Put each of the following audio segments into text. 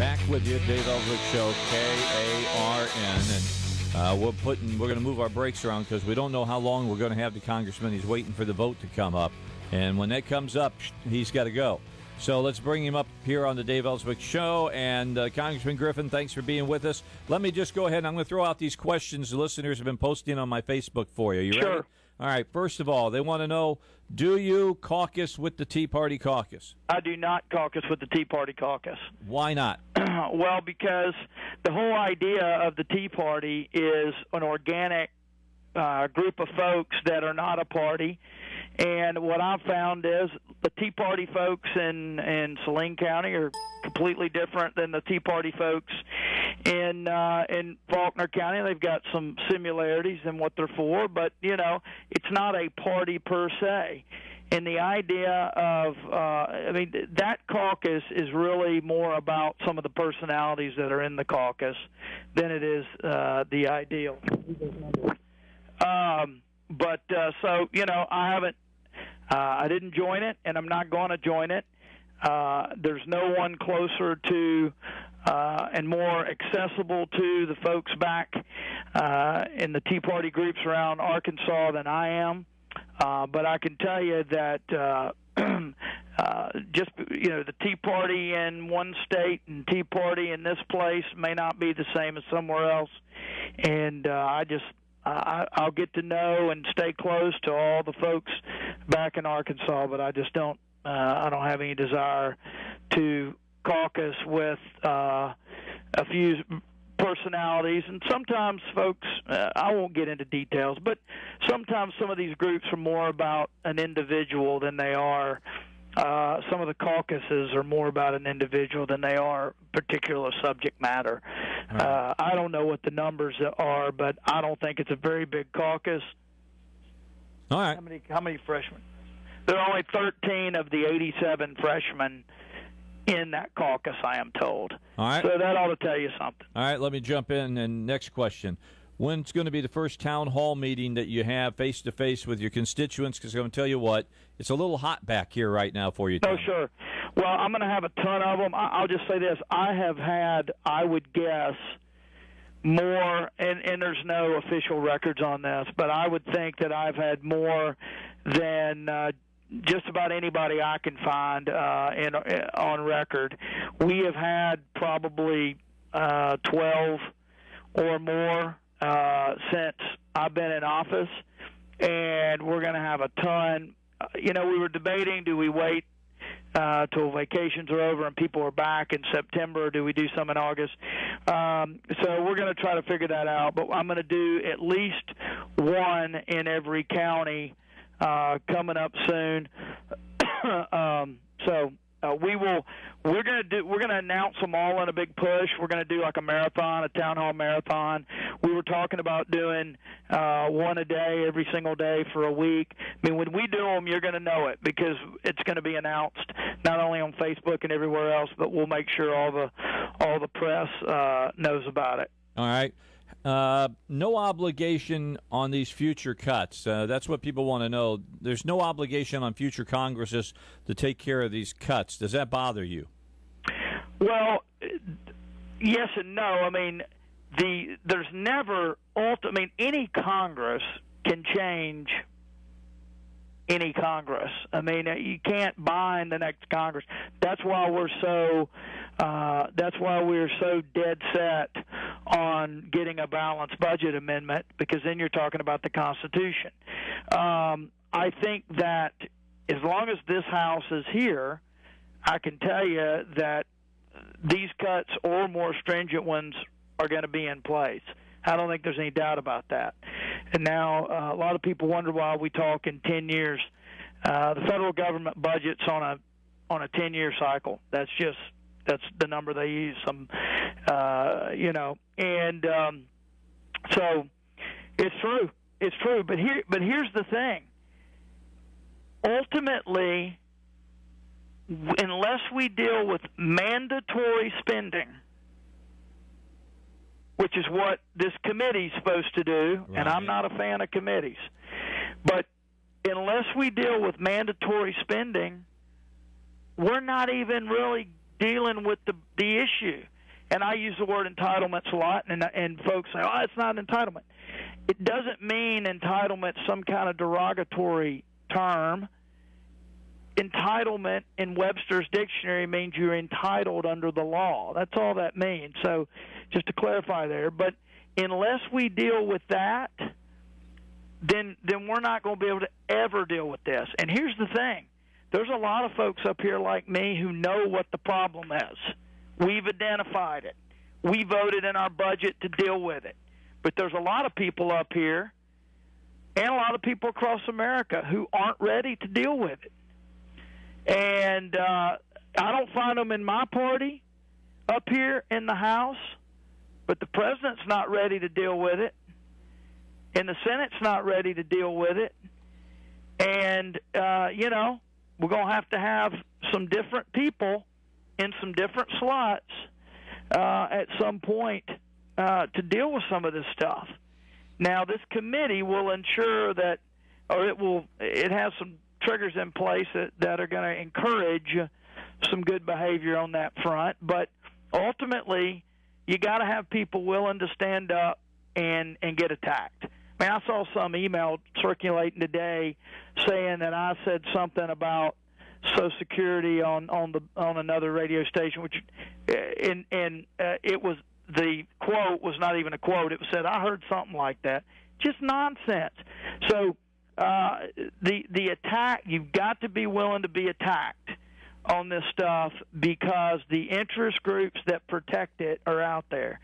Back with you, Dave Elswick Show, KARN, and we're going to move our brakes around because we don't know how long we're going to have the congressman. He's waiting for the vote to come up, and when that comes up, he's got to go. So let's bring him up here on the Dave Elswick Show. And Congressman Griffin, thanks for being with us. Let me just go ahead and I'm going to throw out these questions the listeners have been posting on my Facebook for you. You ready? Sure. All right. First of all, they want to know, do you caucus with the Tea Party caucus? I do not caucus with the Tea Party caucus. Why not? Well, because the whole idea of the Tea Party is an organic group of folks that are not a party. And what I've found is the Tea Party folks in Saline County are completely different than the Tea Party folks in Faulkner County. They've got some similarities in what they're for, but, you know, it's not a party per se. And the idea of, that caucus is really more about some of the personalities that are in the caucus than it is the ideal. So, you know, I didn't join it, and I'm not going to join it. There's no one closer to and more accessible to the folks back in the Tea Party groups around Arkansas than I am. But I can tell you that just, you know, the Tea Party in one state and Tea Party in this place may not be the same as somewhere else. And I'll get to know and stay close to all the folks back in Arkansas, but I just don't have any desire to caucus with a few personalities. And sometimes folks, I won't get into details, but sometimes some of these groups are more about an individual than they are. Some of the caucuses are more about an individual than they are particular subject matter. Right. I don't know what the numbers are, but I don't think it's a very big caucus. All right. How many freshmen? There are only 13 of the 87 freshmen in that caucus, I am told. All right. So that ought to tell you something. All right, let me jump in. And next question. When's going to be the first town hall meeting that you have face-to-face with your constituents? Because I'm going to tell you what, it's a little hot back here right now for you, Tom. Oh, sure. Well, I'm going to have a ton of them. I'll just say this. I have had, I would guess, more, and there's no official records on this, but I would think that I've had more than just about anybody I can find on record. We have had probably 12 or more since I've been in office, and we're going to have a ton. You know, we were debating, do we wait till vacations are over and people are back in September, or do we do some in August? So we're going to try to figure that out, but I'm going to do at least one in every county coming up soon. We're going to announce them all in a big push. We're going to do like a marathon, a town hall marathon. We were talking about doing one a day, every single day for a week. I mean, when we do them, you're going to know it because it's going to be announced not only on Facebook and everywhere else, but we'll make sure all the press knows about it. All right. No obligation on these future cuts. That's what people want to know. There's no obligation on future Congresses to take care of these cuts. Does that bother you? Well, yes and no. I mean, there's never any Congress can change any Congress. I mean, you can't bind the next Congress. That's why we're so dead set on getting a balanced budget amendment, because then you're talking about the Constitution. I think that as long as this House is here, I can tell you that these cuts or more stringent ones are going to be in place. I don't think there's any doubt about that. And now a lot of people wonder why we talk in 10 years. The federal government budget's on a 10-year cycle. That's the number they use. So it's true. It's true. But here's the thing. Ultimately, unless we deal with mandatory spending, which is what this committee's supposed to do, right. And I'm not a fan of committees, but unless we deal with mandatory spending, we're not even really dealing with the issue. And I use the word entitlements a lot, and folks say, oh, it's not entitlement. It doesn't mean entitlement some kind of derogatory term. Entitlement in Webster's dictionary means you're entitled under the law. That's all that means. So just to clarify there. But unless we deal with that, then we're not going to be able to ever deal with this. And here's the thing. There's a lot of folks up here like me who know what the problem is. We've identified it. We voted in our budget to deal with it. But there's a lot of people up here and a lot of people across America who aren't ready to deal with it. And I don't find them in my party up here in the House, but the president's not ready to deal with it, and the Senate's not ready to deal with it. And, we're going to have some different people in some different slots at some point to deal with some of this stuff. Now, this committee will ensure that, or it has some triggers in place that are going to encourage some good behavior on that front. But ultimately, you got to have people willing to stand up and get attacked. I mean, I saw some email circulating today saying that I said something about Social Security on another radio station, which it was, the quote was not even a quote. It said, I heard something like that. Just nonsense. So the attack, you've got to be willing to be attacked on this stuff because the interest groups that protect it are out there.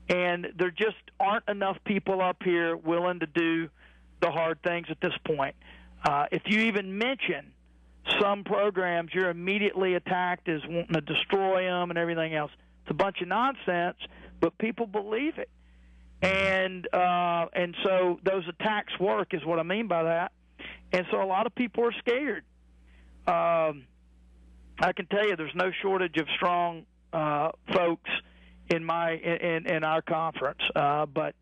And there just aren't enough people up here willing to do the hard things at this point. If you even mention some programs, you're immediately attacked as wanting to destroy them and everything else. It's a bunch of nonsense, but people believe it. And so those attacks work is what I mean by that. And so a lot of people are scared. I can tell you there's no shortage of strong folks in our conference. But,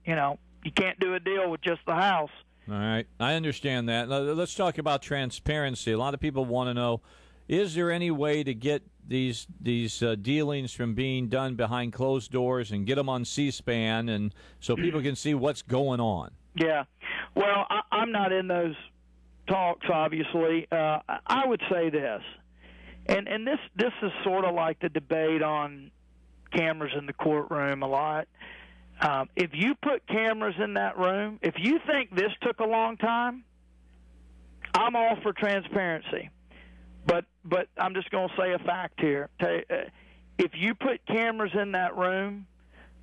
you can't do a deal with just the House. All right. I understand that. Now, let's talk about transparency. A lot of people want to know, is there any way to get these dealings from being done behind closed doors and get them on C-SPAN and so people can see what's going on? Yeah. Well, I'm not in those talks, obviously. I would say this, and this is sort of like the debate on cameras in the courtroom a lot. If you put cameras in that room, if you think this took a long time, I'm all for transparency. But I'm just going to say a fact here. If you put cameras in that room,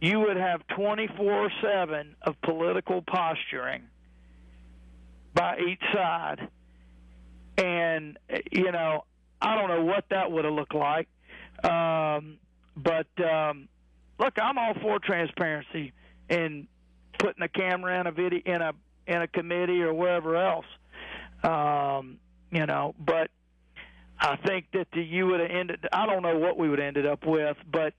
you would have 24/7 of political posturing by each side. And, I don't know what that would have looked like. But look, I'm all for transparency and putting a camera in a video in a committee or wherever else. But I think that you would have ended. I don't know what we would have ended up with, but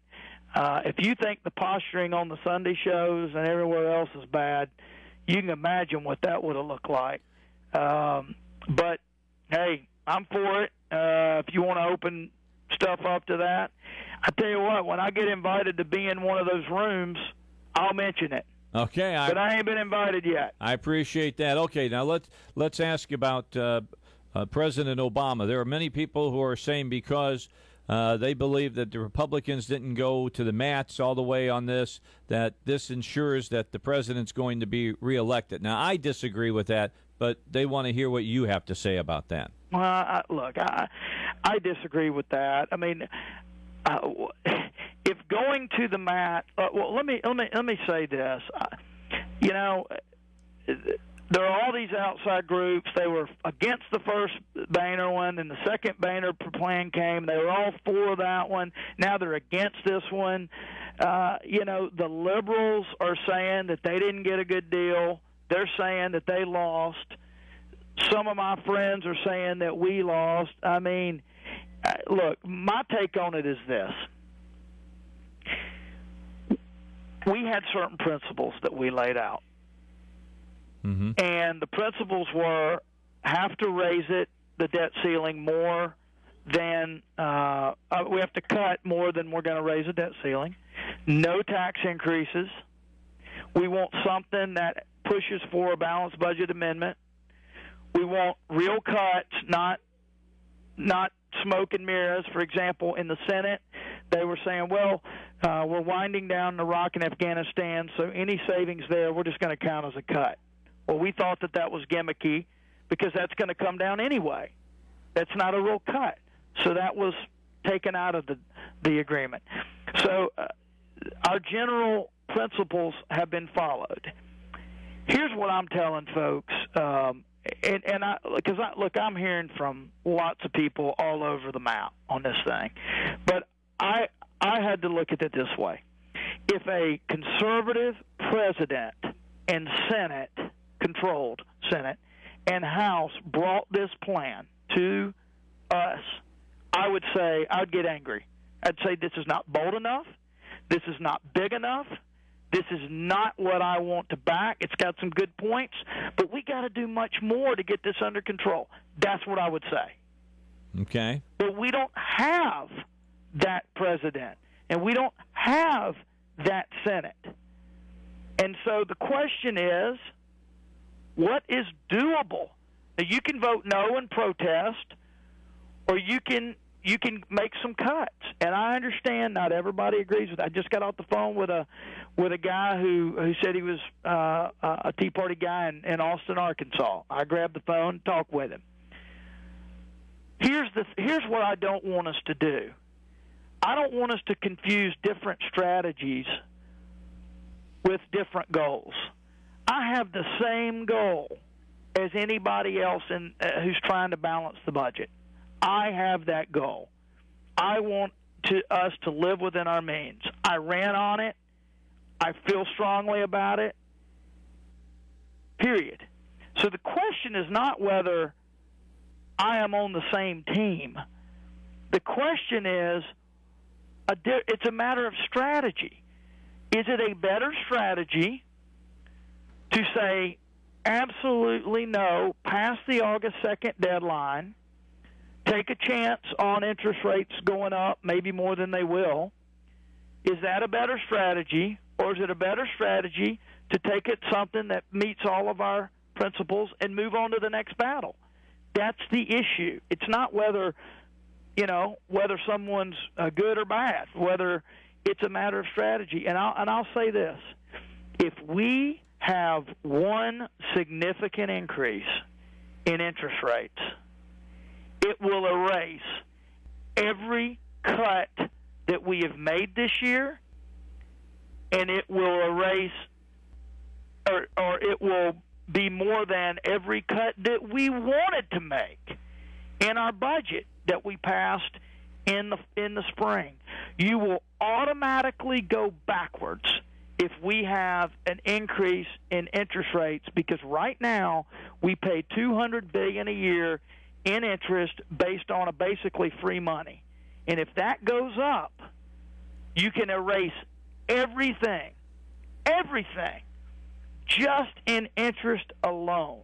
if you think the posturing on the Sunday shows and everywhere else is bad, you can imagine what that would have looked like. But hey, I'm for it. If you want to open stuff up to that, I tell you what, when I get invited to be in one of those rooms, I'll mention it. Okay, but I ain't been invited yet. I appreciate that. Okay, now let's ask about President Obama. There are many people who are saying because they believe that the Republicans didn't go to the mats all the way on this, that this ensures that the president's going to be reelected. Now, I disagree with that, but they want to hear what you have to say about that. Well, look, I disagree with that. I mean, if going to the mat, well, let me say this. There are all these outside groups. They were against the first Boehner one, and the second Boehner plan came. They were all for that one. Now they're against this one. The liberals are saying that they didn't get a good deal. They're saying that they lost. Some of my friends are saying that we lost. I mean, look, my take on it is this. We had certain principles that we laid out. Mm-hmm. And the principles were have to raise the debt ceiling more than we have to cut more than we're going to raise the debt ceiling. No tax increases. We want something that pushes for a balanced budget amendment. We want real cuts, not smoke and mirrors. For example, in the Senate, they were saying, well, we're winding down Iraq and Afghanistan, so any savings there, we're just going to count as a cut. Well, we thought that was gimmicky because that's going to come down anyway. That's not a real cut. So that was taken out of the agreement. So our general principles have been followed. Here's what I'm telling folks, look, I'm hearing from lots of people all over the map on this thing, but I had to look at it this way. If a conservative president and Senate, controlled Senate, and House brought this plan to us, I would say I'd get angry. I'd say this is not bold enough. This is not big enough. This is not what I want to back. It's got some good points, but we got to do much more to get this under control. That's what I would say. Okay. But we don't have that president, and we don't have that Senate. And so the question is, what is doable? Now, you can vote no and protest, or you can make some cuts. And I understand not everybody agrees with that. I just got off the phone with a guy who said he was a Tea Party guy in Austin, Arkansas. I grabbed the phone and talked with him. Here's what I don't want us to do. I don't want us to confuse different strategies with different goals. I have the same goal as anybody else who's trying to balance the budget. I have that goal. I want us to live within our means. I ran on it. I feel strongly about it, period. So the question is not whether I am on the same team. The question is, it's a matter of strategy. Is it a better strategy to say absolutely no, past the August 2nd deadline, take a chance on interest rates going up, maybe more than they will? Is that a better strategy, or is it a better strategy to take it something that meets all of our principles and move on to the next battle? That's the issue. It's not whether someone's good or bad, whether it's a matter of strategy. And I'll say this. If we have one significant increase in interest rates, it will erase every cut that we have made this year, and it will erase or it will be more than every cut that we wanted to make in our budget that we passed in the spring. You will automatically go backwards if we have an increase in interest rates, because right now we pay $200 billion a year in interest based on a basically free money. And if that goes up, you can erase everything, just in interest alone.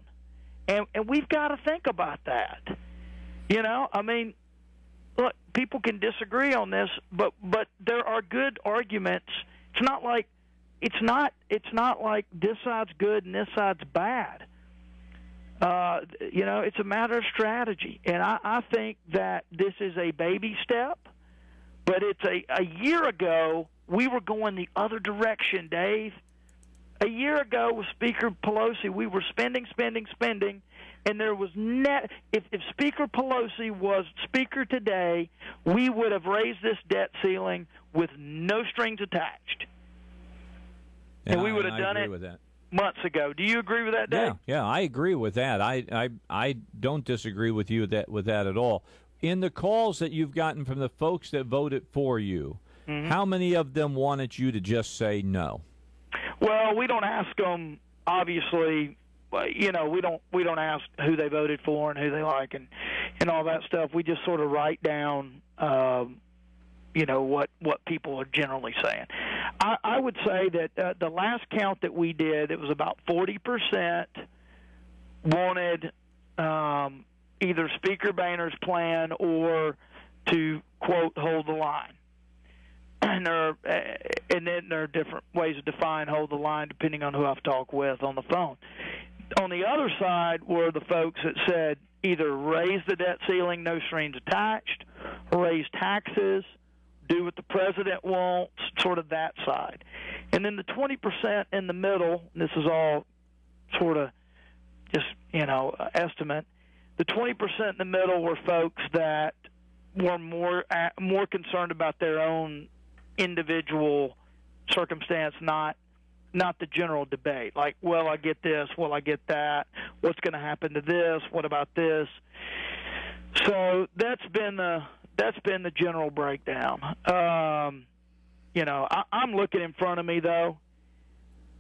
And we've got to think about that. Look, people can disagree on this, but there are good arguments. It's not like this side's good and this side's bad. It's a matter of strategy, and I think that this is a baby step. But it's a year ago we were going the other direction, Dave. A year ago with Speaker Pelosi, we were spending, and there was if Speaker Pelosi was Speaker today, we would have raised this debt ceiling with no strings attached. And we would have done it months ago. Do you agree with that, Dave? Yeah, I agree with that. I don't disagree with you with that at all. In the calls that you've gotten from the folks that voted for you, how many of them wanted you to just say no? Well, we don't ask them, obviously. We don't ask who they voted for and who they like and all that stuff. We just sort of write down what people are generally saying. I would say that the last count that we did, it was about 40% wanted either Speaker Boehner's plan or to, quote, hold the line. And then there are different ways to define hold the line depending on who I've talked with on the phone. On the other side were the folks that said either raise the debt ceiling, no strings attached, raise taxes, do what the president wants, sort of that side. And then the 20% in the middle, and this is all sort of just, estimate, the 20% in the middle were folks that were more concerned about their own individual circumstance, not the general debate. Like, well, I get this, well, I get that, what's going to happen to this, what about this? So that's been the general breakdown. I'm looking in front of me, though.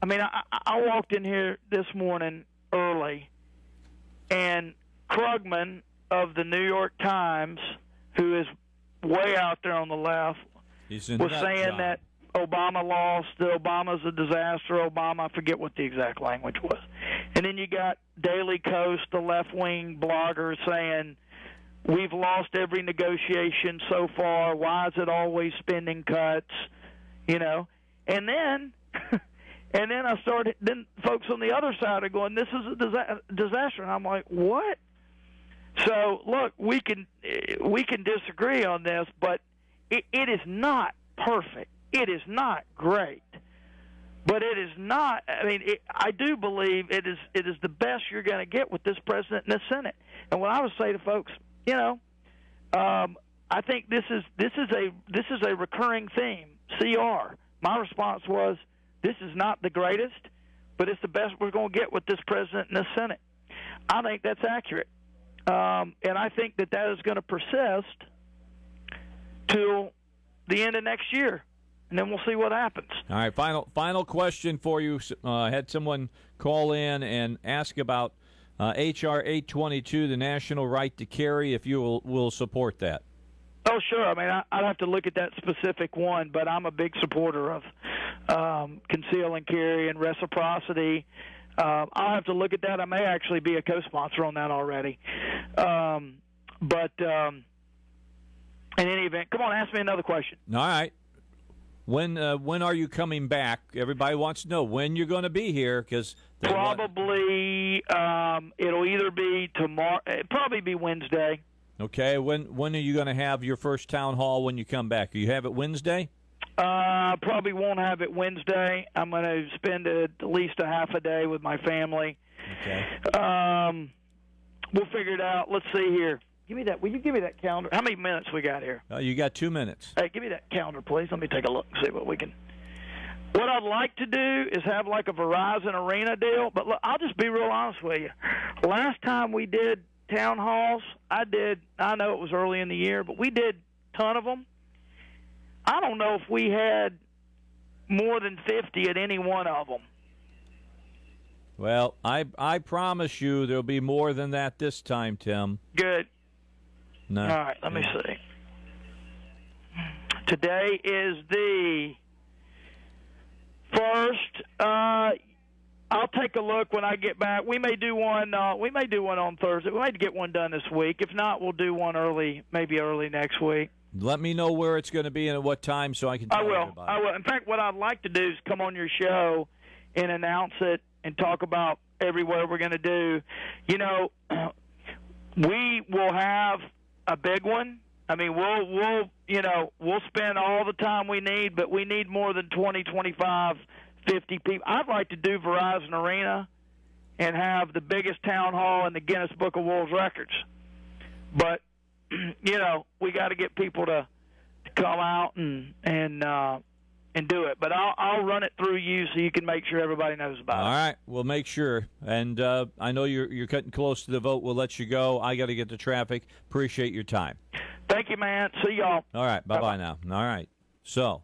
I mean, I walked in here this morning early, and Krugman of the New York Times, who is way out there on the left, was saying that Obama lost, that Obama's a disaster, Obama, I forget what the exact language was. And then you got Daily Kos, the left-wing blogger, saying, we've lost every negotiation so far, why is it always spending cuts, And then then folks on the other side are going, this is a disaster. And I'm like, what? So, look, we can disagree on this, but it is not perfect. It is not great. But it is not, I do believe it is the best you're going to get with this president and this Senate. And what I would say to folks, I think this is a recurring theme, CR. My response was, this is not the greatest, but it's the best we're going to get with this president and this Senate. I think that's accurate. And I think that is going to persist till the end of next year, and then we'll see what happens. All right, final question for you. I had someone call in and ask about H.R. 822, the national right to carry, if you will support that. Oh, sure. I'd have to look at that specific one, but I'm a big supporter of conceal and carry and reciprocity. I'll have to look at that. I may actually be a co-sponsor on that already. But in any event, come on, ask me another question. All right. When are you coming back? Everybody wants to know when you're going to be here, because probably it'll either be tomorrow. It'll probably be Wednesday. Okay. When are you going to have your first town hall when you come back? Do you have it Wednesday? Probably won't have it Wednesday. I'm going to spend at least a half a day with my family. Okay. We'll figure it out. Let's see here. Give me that. Will you give me that calendar? How many minutes we got here? You got 2 minutes. Hey, give me that calendar, please. Let me take a look and see what we can. What I'd like to do is have like a Verizon Arena deal. But look, I'll just be real honest with you. Last time we did town halls, I know it was early in the year, but we did a ton of them. I don't know if we had more than 50 at any one of them. Well, I promise you there'll be more than that this time, Tim. Good. No. All right, let me see. Today is the first. I'll take a look when I get back. We may do one. We may do one on Thursday. We might get one done this week. If not, we'll do one maybe early next week. Let me know where it's going to be and at what time so I can tell you about it. I will. In fact, what I'd like to do is come on your show and announce it and talk about everywhere we're going to do. We will have a big one. We'll spend all the time we need, but we need more than 20, 25, 50 people. I'd like to do Verizon Arena and have the biggest town hall in the Guinness Book of World Records. But we got to get people to come out and do it. But I'll run it through you so you can make sure everybody knows about it. All right, we'll make sure. And I know you're cutting close to the vote. We'll let you go. I got to get to traffic. Appreciate your time. Thank you, man. See y'all. All right, bye-bye now. All right. So